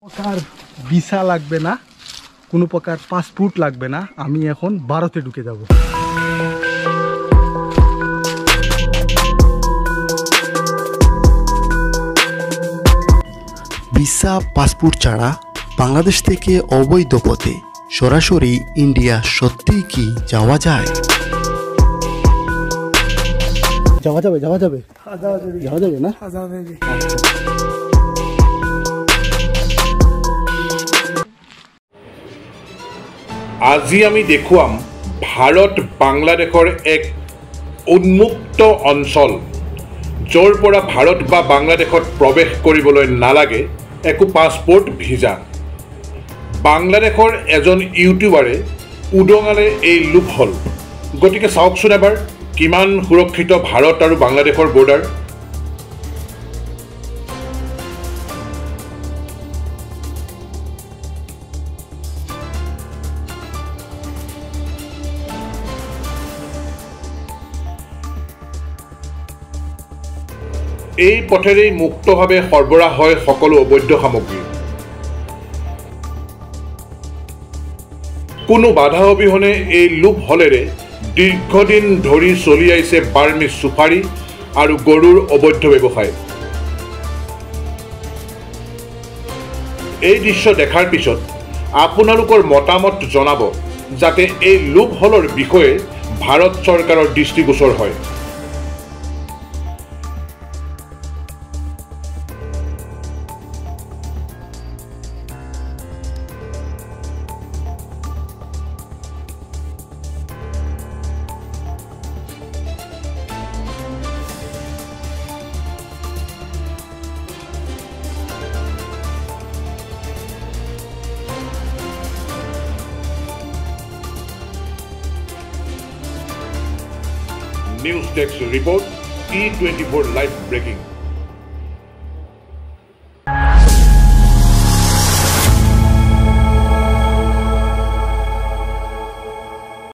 প্রকার ভিসা লাগবে না, কোনো প্রকার পাসপোর্ট লাগবে না। আমি এখন ভারতে ঢুকে যাব। ভিসা পাসপোর্ট ছাড়া বাংলাদেশ থেকে অবৈধ পথে সরাসরি ইন্ডিয়া সত্যিই কি যাওয়া যায়? যাওয়া যাবে যাওয়া যাবে যাওয়া যাবে না? আজি আমি দেখুৱাম ভাৰত বাংলাদেশৰ এক উন্মুক্ত অঞ্চল, য'ৰ পৰা ভাৰত বা বাংলাদেশত প্ৰৱেশ কৰিবলৈ নালাগে একো পাছপোৰ্ট ভিজা। বাংলাদেশৰ এজন ইউটিউবাৰে উদঙালে এই লুপহল। গতিকে চাওকচোন এবাৰ কিমান সুৰক্ষিত ভাৰত আৰু বাংলাদেশৰ বৰ্ডাৰ। এই পথেৰেই মুক্তভাৱে সৰবৰাহ হয় সকলো অবৈধ সামগ্ৰী। কোনো বাধা অবিহনে এই লুপ হলেৰে দীৰ্ঘদিন ধৰি চলি আহিছে বাৰ্মিজ চুপাৰী আৰু গৰুৰ অবৈধ ব্যৱসায়। এই দৃশ্য দেখাৰ পিছত আপোনালোকৰ মতামত জনাব, যাতে এই লুপ হলৰ বিষয়ে ভাৰত চৰকাৰৰ দৃষ্টিগোচৰ হয়। News Desk report, E24 live breaking.